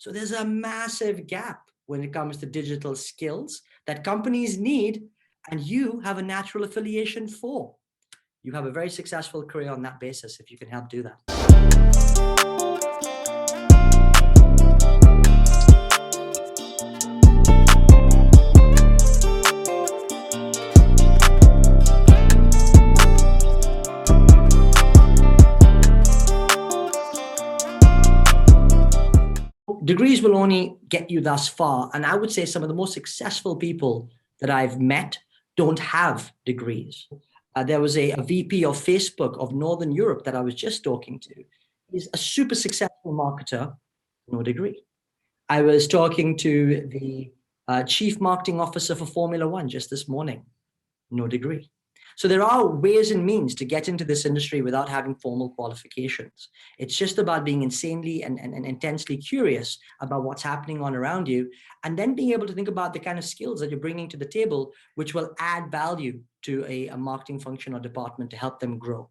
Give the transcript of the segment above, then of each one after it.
So there's a massive gap when it comes to digital skills that companies need, and you have a natural affiliation for. You have a very successful career on that basis if you can help do that. Degrees will only get you thus far. And I would say some of the most successful people that I've met don't have degrees. There was a VP of Facebook of Northern Europe that I was just talking to. He's a super successful marketer, no degree. I was talking to the chief marketing officer for Formula One just this morning, no degree. So there are ways and means to get into this industry without having formal qualifications. It's just about being insanely and intensely curious about what's happening on around you, and then being able to think about the kind of skills that you're bringing to the table, which will add value to a marketing function or department to help them grow.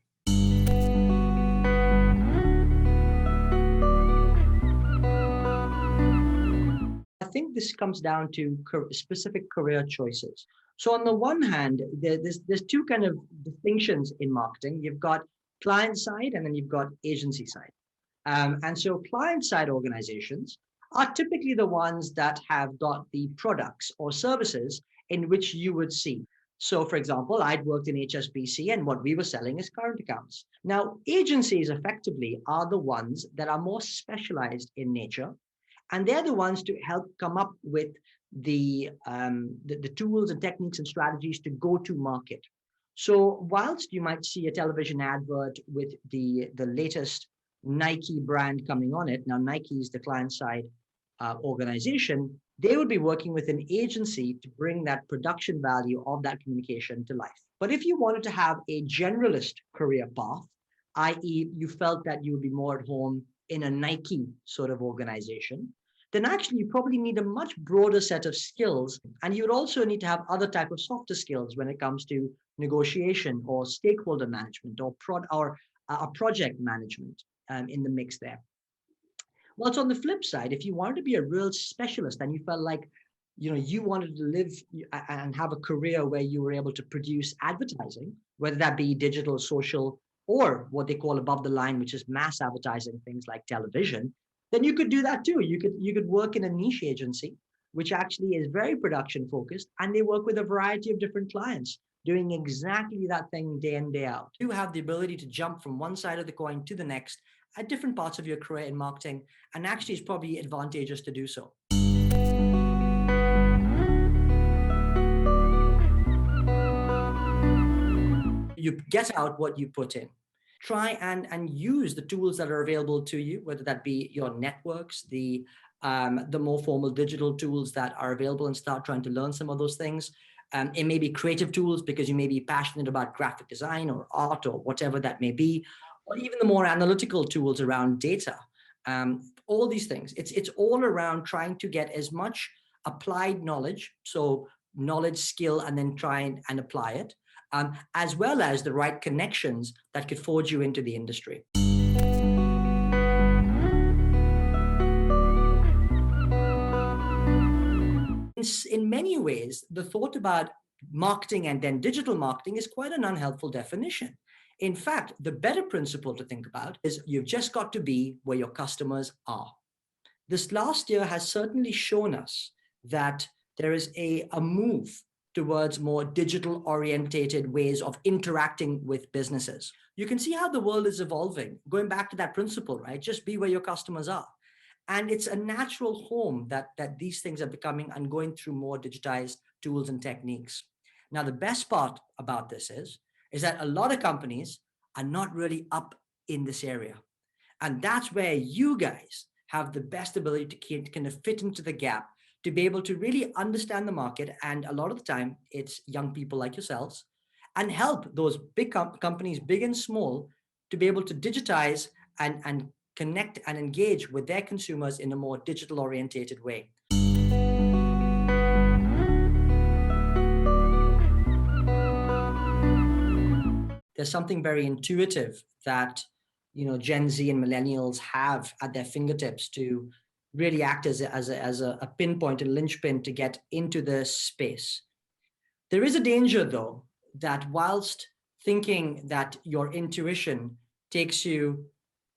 I think this comes down to specific career choices. So on the one hand, there's two kind of distinctions in marketing. You've got client side and then you've got agency side. And so client side organizations are typically the ones that have got the products or services in which you would see. So for example, I'd worked in HSBC and what we were selling is current accounts. Now, agencies effectively are the ones that are more specialized in nature. And they're the ones to help come up with the tools and techniques and strategies to go to market. So whilst you might see a television advert with the latest Nike brand coming on it, now Nike is the client side organization, they would be working with an agency to bring that production value of that communication to life. But if you wanted to have a generalist career path, i.e. you felt that you would be more at home in a Nike sort of organization, then actually you probably need a much broader set of skills. And you would also need to have other type of softer skills when it comes to negotiation or stakeholder management or project management in the mix there. Well, it's on the flip side, if you wanted to be a real specialist and you felt like, you wanted to live and have a career where you were able to produce advertising, whether that be digital, social, or what they call above the line, which is mass advertising, things like television, then you could do that too. You could work in a niche agency, which actually is very production focused, and they work with a variety of different clients doing exactly that thing day in, day out. You have the ability to jump from one side of the coin to the next at different parts of your career in marketing, and actually it's probably advantageous to do so. You get out what you put in. Try and use the tools that are available to you, whether that be your networks, the more formal digital tools that are available, and start trying to learn some of those things. It may be creative tools because you may be passionate about graphic design or art or whatever that may be, or even the more analytical tools around data. All these things. It's all around trying to get as much applied knowledge, so knowledge, skill, and then try and apply it. As well as the right connections that could forge you into the industry. In many ways, the thought about marketing and then digital marketing is quite an unhelpful definition. In fact, the better principle to think about is you've just got to be where your customers are. This last year has certainly shown us that there is a move towards more digital orientated ways of interacting with businesses. You can see how the world is evolving, going back to that principle, right? Just be where your customers are. And it's a natural home that these things are becoming and going through more digitized tools and techniques. Now, the best part about this is that a lot of companies are not really up in this area. And that's where you guys have the best ability to kind of fit into the gap, to be able to really understand the market. And a lot of the time, it's young people like yourselves, and help those big companies, big and small, to be able to digitize and connect and engage with their consumers in a more digital orientated way. There's something very intuitive that Gen Z and millennials have at their fingertips to really act as a pinpoint, a linchpin to get into the space. There is a danger, though, that whilst thinking that your intuition takes you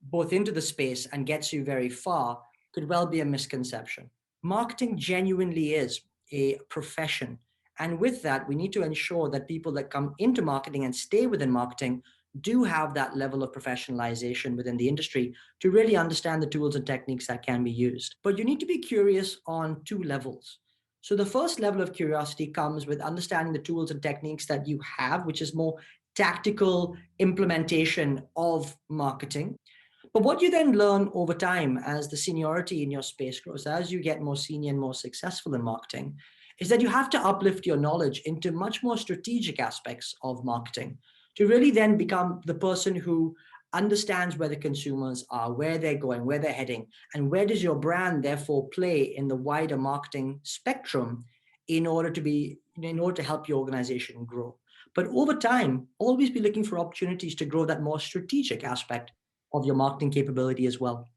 both into the space and gets you very far could well be a misconception. Marketing genuinely is a profession. And with that, we need to ensure that people that come into marketing and stay within marketing do have that level of professionalization within the industry to really understand the tools and techniques that can be used. But you need to be curious on two levels. So the first level of curiosity comes with understanding the tools and techniques that you have, which is more tactical implementation of marketing. But what you then learn over time as the seniority in your space grows, as you get more senior and more successful in marketing, is that you have to uplift your knowledge into much more strategic aspects of marketing to really then become the person who understands where the consumers are, where they're going, where they're heading, and where does your brand therefore play in the wider marketing spectrum in order to help your organization grow. But over time, always be looking for opportunities to grow that more strategic aspect of your marketing capability as well.